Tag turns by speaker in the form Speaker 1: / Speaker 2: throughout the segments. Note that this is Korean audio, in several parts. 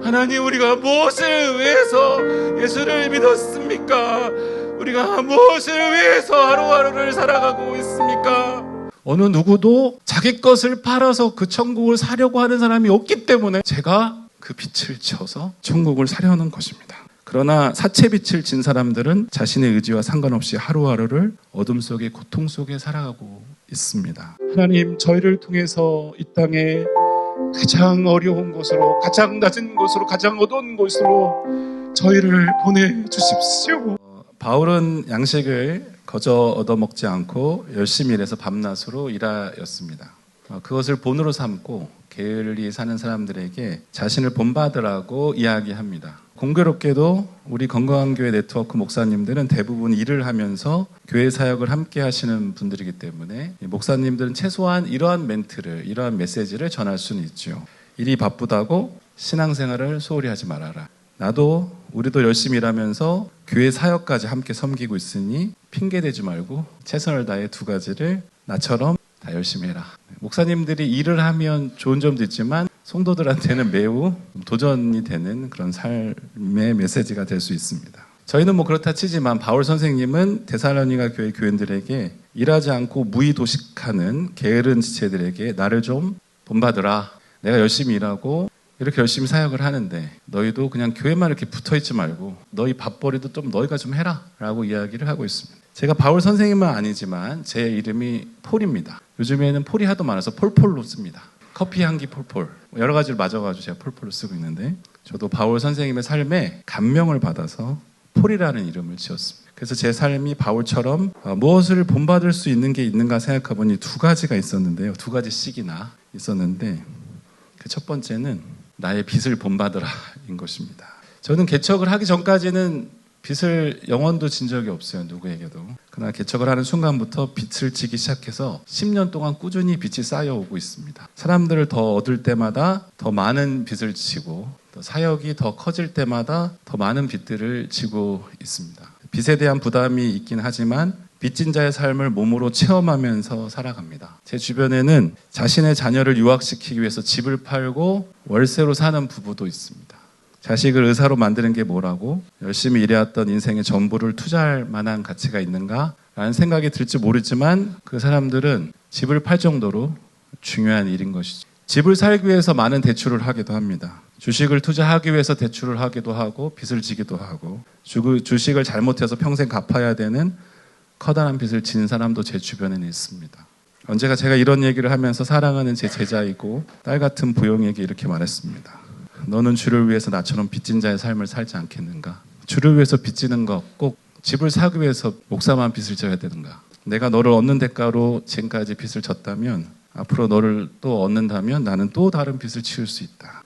Speaker 1: 하나님, 우리가 무엇을 위해서 예수를 믿었습니까? 우리가 무엇을 위해서 하루하루를 살아가고 있습니까? 어느 누구도 자기 것을 팔아서 그 천국을 사려고 하는 사람이 없기 때문에 제가 그 빛을 지어서 천국을 사려는 것입니다. 그러나 사채빛을 진 사람들은 자신의 의지와 상관없이 하루하루를 어둠 속에, 고통 속에 살아가고 있습니다. 하나님, 저희를 통해서 이 땅에 가장 어려운 곳으로, 가장 낮은 곳으로, 가장 어두운 곳으로 저희를 보내주십시오. 바울은 양식을 거저 얻어먹지 않고 열심히 일해서 밤낮으로 일하였습니다. 그것을 본으로 삼고 게을리 사는 사람들에게 자신을 본받으라고 이야기합니다. 공교롭게도 우리 건강한 교회 네트워크 목사님들은 대부분 일을 하면서 교회 사역을 함께 하시는 분들이기 때문에 목사님들은 최소한 이러한 멘트를, 이러한 메시지를 전할 수는 있죠. 일이 바쁘다고 신앙생활을 소홀히 하지 말아라. 우리도 열심히 일하면서 교회 사역까지 함께 섬기고 있으니 핑계대지 말고 최선을 다해 두 가지를 나처럼 다 열심히 해라. 목사님들이 일을 하면 좋은 점도 있지만 성도들한테는 매우 도전이 되는 그런 삶의 메시지가 될 수 있습니다. 저희는 그렇다 치지만 바울 선생님은 데살로니가 교회 교인들에게 일하지 않고 무의도식하는 게으른 지체들에게 나를 좀 본받으라. 내가 열심히 일하고 이렇게 열심히 사역을 하는데 너희도 그냥 교회만 이렇게 붙어있지 말고 너희 밥벌이도 좀 너희가 좀 해라 라고 이야기를 하고 있습니다. 제가 바울 선생님은 아니지만 제 이름이 폴입니다. 요즘에는 폴이 하도 많아서 폴폴로 씁니다. 커피 향기 폴폴, 여러 가지를 맞아가지고 제가 폴폴로 쓰고 있는데 저도 바울 선생님의 삶에 감명을 받아서 폴이라는 이름을 지었습니다. 그래서 제 삶이 바울처럼 무엇을 본받을 수 있는 게 있는가 생각해보니 두 가지가 있었는데요. 두 가지씩이나 있었는데 그 첫 번째는 나의 빚을 본받으라인 것입니다. 저는 개척을 하기 전까지는 빚을 영원도 진 적이 없어요. 누구에게도. 그러나 개척을 하는 순간부터 빚을 지기 시작해서 10년 동안 꾸준히 빚이 쌓여오고 있습니다. 사람들을 더 얻을 때마다 더 많은 빚을 지고 또 사역이 더 커질 때마다 더 많은 빚들을 지고 있습니다. 빚에 대한 부담이 있긴 하지만 빚진 자의 삶을 몸으로 체험하면서 살아갑니다. 제 주변에는 자신의 자녀를 유학시키기 위해서 집을 팔고 월세로 사는 부부도 있습니다. 자식을 의사로 만드는 게 뭐라고? 열심히 일해왔던 인생의 전부를 투자할 만한 가치가 있는가? 라는 생각이 들지 모르지만 그 사람들은 집을 팔 정도로 중요한 일인 것이죠. 집을 살기 위해서 많은 대출을 하기도 합니다. 주식을 투자하기 위해서 대출을 하기도 하고 빚을 지기도 하고 주식을 잘못해서 평생 갚아야 되는 커다란 빚을 지는 사람도 제 주변에는 있습니다. 언제가 제가 이런 얘기를 하면서 사랑하는 제 제자이고 딸 같은 부용에게 이렇게 말했습니다. 너는 주를 위해서 나처럼 빚진 자의 삶을 살지 않겠는가? 주를 위해서 빚지는 것 꼭 집을 사기 위해서 목사만 빚을 져야 되는가? 내가 너를 얻는 대가로 지금까지 빚을 졌다면 앞으로 너를 또 얻는다면 나는 또 다른 빚을 치울 수 있다.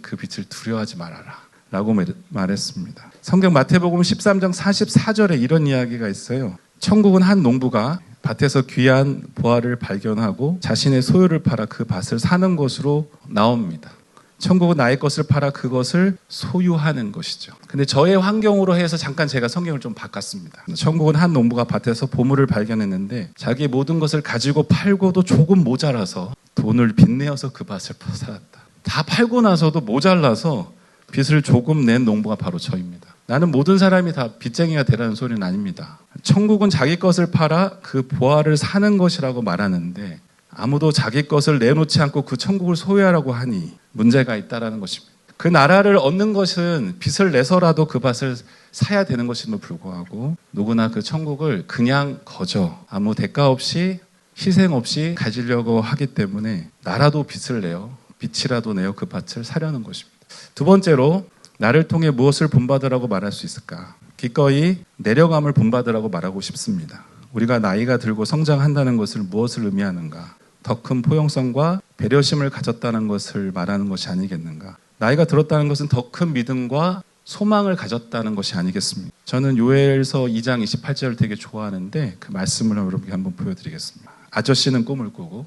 Speaker 1: 그 빚을 두려워하지 말아라 라고 말했습니다. 성경 마태복음 13장 44절에 이런 이야기가 있어요. 천국은 한 농부가 밭에서 귀한 보화를 발견하고 자신의 소유를 팔아 그 밭을 사는 것으로 나옵니다. 천국은 나의 것을 팔아 그것을 소유하는 것이죠. 근데 저의 환경으로 해서 잠깐 제가 성경을 좀 바꿨습니다. 천국은 한 농부가 밭에서 보물을 발견했는데 자기의 모든 것을 가지고 팔고도 조금 모자라서 돈을 빚내어서 그 밭을 살았다. 다 팔고 나서도 모자라서 빚을 조금 낸 농부가 바로 저입니다. 나는 모든 사람이 다 빚쟁이가 되라는 소리는 아닙니다. 천국은 자기 것을 팔아 그 보화를 사는 것이라고 말하는데 아무도 자기 것을 내놓지 않고 그 천국을 소유하라고 하니 문제가 있다는 것입니다. 그 나라를 얻는 것은 빚을 내서라도 그 밭을 사야 되는 것임에도 불구하고 누구나 그 천국을 그냥 거저 아무 대가 없이 희생 없이 가지려고 하기 때문에 나라도 빚을 내어 빚이라도 내어 그 밭을 사려는 것입니다. 두 번째로 나를 통해 무엇을 본받으라고 말할 수 있을까? 기꺼이 내려감을 본받으라고 말하고 싶습니다. 우리가 나이가 들고 성장한다는 것을 무엇을 의미하는가? 더 큰 포용성과 배려심을 가졌다는 것을 말하는 것이 아니겠는가? 나이가 들었다는 것은 더 큰 믿음과 소망을 가졌다는 것이 아니겠습니까? 저는 요엘서 2장 28절을 되게 좋아하는데 그 말씀을 여러분께 한번 보여드리겠습니다. 아저씨는 꿈을 꾸고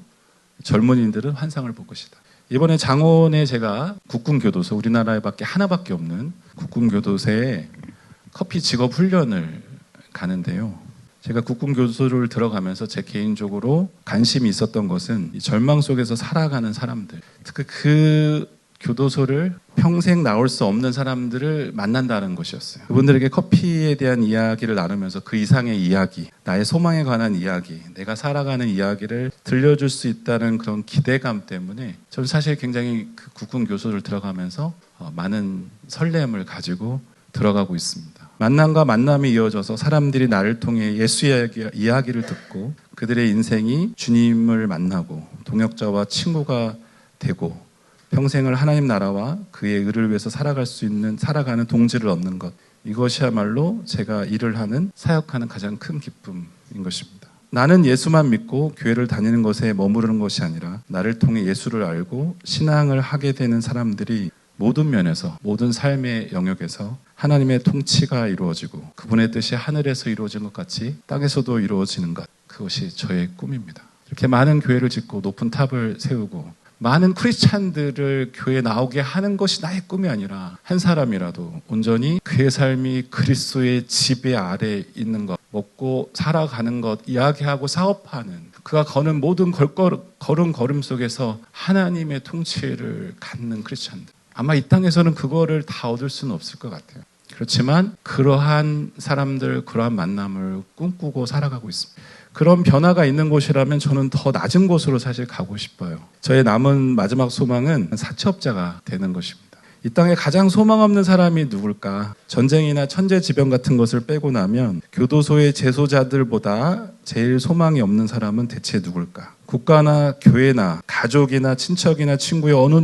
Speaker 1: 젊은이들은 환상을 볼 것이다. 이번에 장원에 제가 국군교도소, 우리나라에밖에 하나밖에 없는 국군교도소에 커피 직업 훈련을 가는데요. 제가 국군교도소를 들어가면서 제 개인적으로 관심이 있었던 것은 이 절망 속에서 살아가는 사람들, 특히 그 교도소를 평생 나올 수 없는 사람들을 만난다는 것이었어요. 그분들에게 커피에 대한 이야기를 나누면서 그 이상의 이야기, 나의 소망에 관한 이야기, 내가 살아가는 이야기를 들려줄 수 있다는 그런 기대감 때문에 저는 사실 굉장히 그 국군 교소를 들어가면서 많은 설렘을 가지고 들어가고 있습니다. 만남과 만남이 이어져서 사람들이 나를 통해 예수 이야기를 듣고 그들의 인생이 주님을 만나고 동역자와 친구가 되고 평생을 하나님 나라와 그의 의를 위해서 살아가는 동지를 얻는 것, 이것이야말로 제가 일을 하는, 사역하는 가장 큰 기쁨인 것입니다. 나는 예수만 믿고 교회를 다니는 것에 머무르는 것이 아니라 나를 통해 예수를 알고 신앙을 하게 되는 사람들이 모든 면에서, 모든 삶의 영역에서 하나님의 통치가 이루어지고 그분의 뜻이 하늘에서 이루어진 것 같이 땅에서도 이루어지는 것, 그것이 저의 꿈입니다. 이렇게 많은 교회를 짓고 높은 탑을 세우고 많은 크리스찬들을 교회에 나오게 하는 것이 나의 꿈이 아니라 한 사람이라도 온전히 그의 삶이 그리스도의 지배 아래 있는 것, 먹고 살아가는 것, 이야기하고 사업하는, 그가 거는 모든 걸음 속에서 하나님의 통치를 갖는 크리스찬들. 아마 이 땅에서는 그거를 다 얻을 수는 없을 것 같아요. 그렇지만 그러한 사람들, 그러한 만남을 꿈꾸고 살아가고 있습니다. 그런 변화가 있는 곳이라면 저는 더 낮은 곳으로 사실 가고 싶어요. 저의 남은 마지막 소망은 사채업자가 되는 것입니다. 이 땅에 가장 소망 없는 사람이 누굴까? 전쟁이나 천재지변 같은 것을 빼고 나면 교도소의 재소자들보다 제일 소망이 없는 사람은 대체 누굴까? 국가나 교회나 가족이나 친척이나 친구의 어느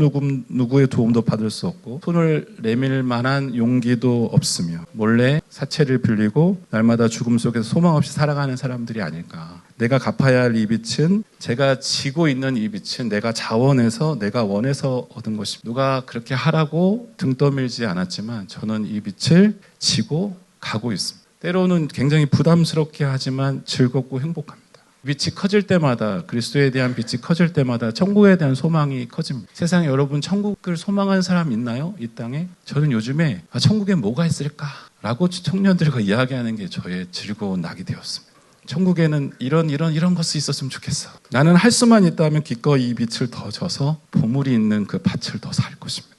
Speaker 1: 누구의 도움도 받을 수 없고 손을 내밀 만한 용기도 없으며 몰래 사채를 빌리고 날마다 죽음 속에서 소망 없이 살아가는 사람들이 아닐까. 내가 갚아야 할 이 빚은, 제가 지고 있는 이 빚은 내가 자원해서, 내가 원해서 얻은 것입니다. 누가 그렇게 하라고 등 떠밀지 않았지만 저는 이 빚을 지고 가고 있습니다. 때로는 굉장히 부담스럽게 하지만 즐겁고 행복합니다. 빛이 커질 때마다, 그리스도에 대한 빛이 커질 때마다 천국에 대한 소망이 커집니다. 세상에 여러분 천국을 소망하는 사람 있나요? 이 땅에? 저는 요즘에 천국에 뭐가 있을까라고 청년들과 이야기하는 게 저의 즐거운 낙이 되었습니다. 천국에는 이런 것이 있었으면 좋겠어. 나는 할 수만 있다면 기꺼이 이 빛을 더 져서 보물이 있는 그 밭을 더 살 것입니다.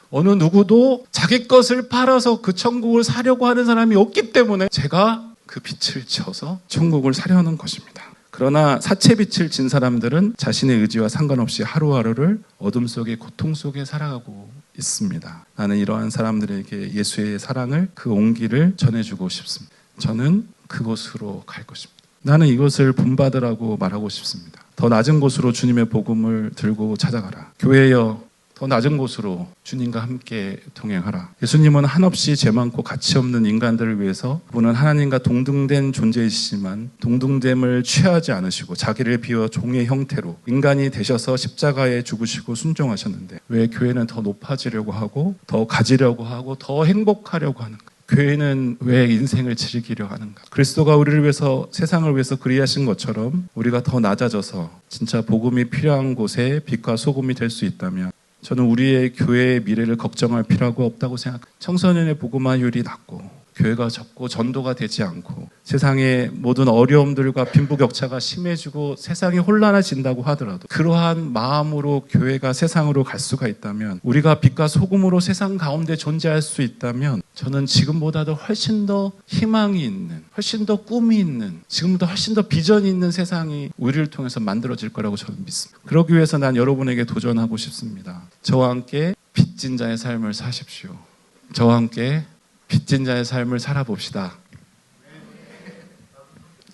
Speaker 1: 어느 누구도 자기 것을 팔아서 그 천국을 사려고 하는 사람이 없기 때문에 제가 그 빛을 져서 천국을 사려는 것입니다. 그러나 사채빛을 진 사람들은 자신의 의지와 상관없이 하루하루를 어둠 속에, 고통 속에 살아가고 있습니다. 나는 이러한 사람들에게 예수의 사랑을, 그 온기를 전해주고 싶습니다. 저는 그곳으로 갈 것입니다. 나는 이것을 본받으라고 말하고 싶습니다. 더 낮은 곳으로 주님의 복음을 들고 찾아가라. 교회여, 더 낮은 곳으로 주님과 함께 동행하라. 예수님은 한없이 죄 많고 가치 없는 인간들을 위해서, 그분은 하나님과 동등된 존재이시지만 동등됨을 취하지 않으시고 자기를 비워 종의 형태로 인간이 되셔서 십자가에 죽으시고 순종하셨는데, 왜 교회는 더 높아지려고 하고 더 가지려고 하고 더 행복하려고 하는가? 교회는 왜 인생을 즐기려 하는가? 그리스도가 우리를 위해서, 세상을 위해서 그리하신 것처럼 우리가 더 낮아져서 진짜 복음이 필요한 곳에 빛과 소금이 될 수 있다면 저는 우리의 교회의 미래를 걱정할 필요가 없다고 생각합니다. 청소년의 복음화율이 낮고 교회가 적고 전도가 되지 않고 세상의 모든 어려움들과 빈부격차가 심해지고 세상이 혼란해진다고 하더라도 그러한 마음으로 교회가 세상으로 갈 수가 있다면, 우리가 빛과 소금으로 세상 가운데 존재할 수 있다면 저는 지금보다도 훨씬 더 희망이 있는, 훨씬 더 꿈이 있는, 지금보다 훨씬 더 비전이 있는 세상이 우리를 통해서 만들어질 거라고 저는 믿습니다. 그러기 위해서 난 여러분에게 도전하고 싶습니다. 저와 함께 빚진 자의 삶을 사십시오. 저와 함께 빚진 자의 삶을 살아봅시다.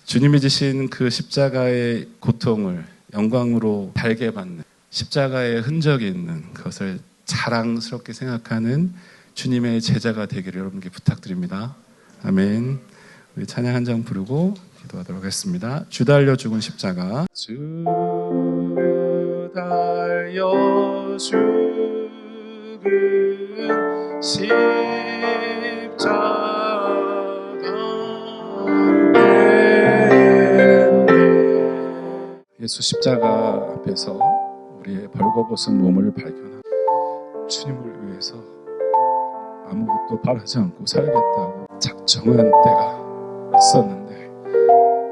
Speaker 1: 주님이 지신 그 십자가의 고통을 영광으로 달게 받는, 십자가의 흔적이 있는 그것을 자랑스럽게 생각하는 주님의 제자가 되기를 여러분께 부탁드립니다. 아멘. 우리 찬양 한 장 부르고 기도하도록 하겠습니다. 주 달려 죽은 십자가. 주 달려 죽은 십자가 예수 십자가 앞에서 우리의 벌거벗은 몸을 발견하고 주님을 위해서 아무것도 바라지 않고 살겠다고 작정한 때가 있었는데,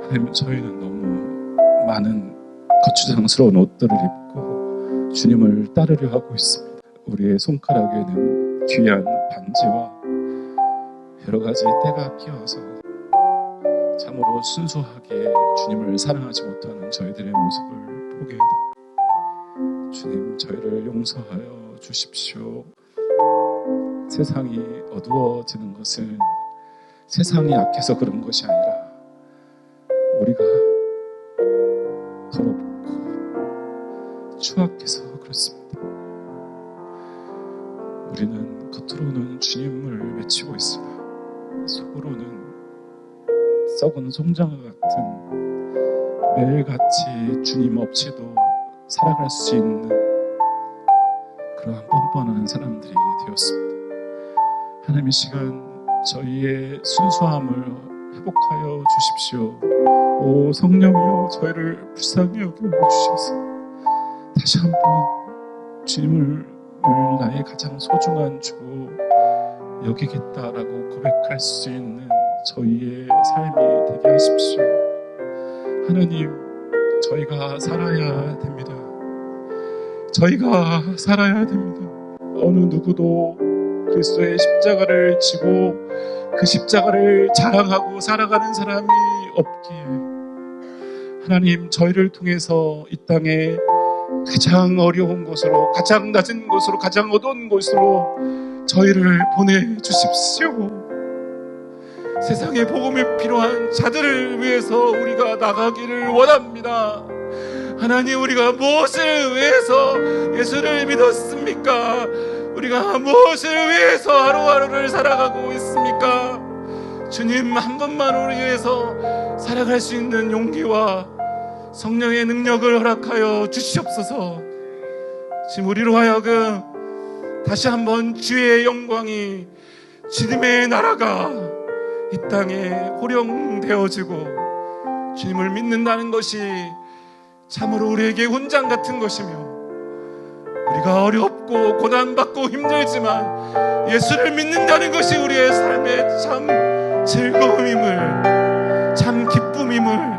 Speaker 1: 하나님, 저희는 너무 많은 거추장스러운 옷들을 입고 주님을 따르려 하고 있습니다. 우리의 손가락에는 귀한 반지와 여러 가지 때가 끼어서 참으로 순수하게 주님을 사랑하지 못하는 저희들의 모습을 보게 됩니다. 주님, 저희를 용서하여 주십시오. 세상이 어두워지는 것은 세상이 약해서 그런 것이 아니라 우리가 더럽고 추악해서 그렇습니다. 우리는 겉으로는 주님을 외치고 있으나 속으로는 썩은 송장과 같은 매일같이 주님 없이도 살아갈 수 있는 그러한 뻔뻔한 사람들이 되었습니다. 하나님, 이 시간 저희의 순수함을 회복하여 주십시오. 오 성령이여, 저희를 불쌍히 여겨주셔서 다시 한번 주님을 나의 가장 소중한 주 여기겠다라고 고백할 수 있는 저희의 삶이 되게 하십시오. 하나님, 저희가 살아야 됩니다. 저희가 살아야 됩니다. 어느 누구도 그리스도의 십자가를 지고 그 십자가를 자랑하고 살아가는 사람이 없기에 하나님, 저희를 통해서 이 땅에 가장 어려운 곳으로, 가장 낮은 곳으로, 가장 어두운 곳으로 저희를 보내주십시오. 세상에 복음이 필요한 자들을 위해서 우리가 나가기를 원합니다. 하나님, 우리가 무엇을 위해서 예수를 믿었습니까? 우리가 무엇을 위해서 하루하루를 살아가고 있습니까? 주님, 한 번만 우리 위해서 살아갈 수 있는 용기와 성령의 능력을 허락하여 주시옵소서. 지금 우리로 하여금 다시 한번 주의 영광이, 주님의 나라가 이 땅에 호령되어지고 주님을 믿는다는 것이 참으로 우리에게 훈장 같은 것이며, 우리가 어렵고 고난받고 힘들지만 예수를 믿는다는 것이 우리의 삶의 참 즐거움임을, 참 기쁨임을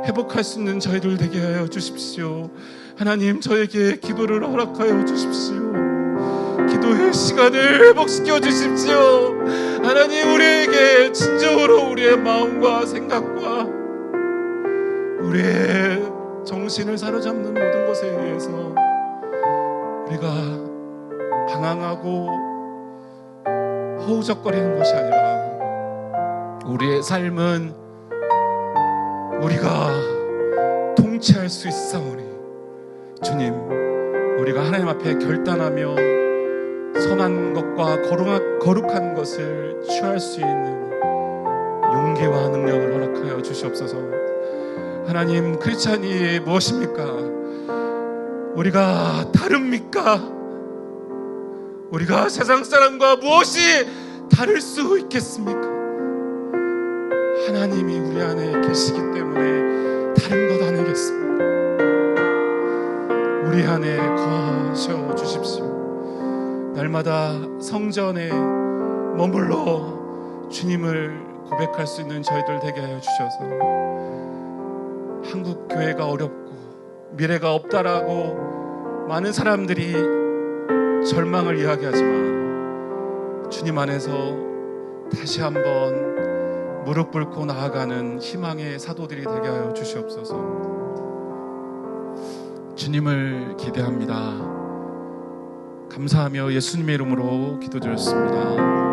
Speaker 1: 회복할 수 있는 저희들 되게 하여 주십시오. 하나님, 저에게 기도를 허락하여 주십시오. 기도의 시간을 회복시켜 주십시오. 하나님, 우리에게 진정으로 우리의 마음과 생각과 우리의 정신을 사로잡는 모든 것에 의해서 우리가 방황하고 허우적거리는 것이 아니라 우리의 삶은 우리가 통치할 수 있사오니, 주님, 우리가 하나님 앞에 결단하며 선한 것과 거룩한 것을 취할 수 있는 용기와 능력을 허락하여 주시옵소서. 하나님, 크리스찬이 무엇입니까? 우리가 다릅니까? 우리가 세상 사람과 무엇이 다를 수 있겠습니까? 하나님이 우리 안에 계시기 때문에 다른 것 아니겠습니까? 우리 안에 거하셔 주십시오. 날마다 성전에 머물러 주님을 고백할 수 있는 저희들 되게 하여 주셔서, 한국 교회가 어렵고 미래가 없다라고 많은 사람들이 절망을 이야기하지만 주님 안에서 다시 한번 무릎 꿇고 나아가는 희망의 사도들이 되게 하여 주시옵소서. 주님을 기대합니다. 감사하며 예수님의 이름으로 기도드렸습니다.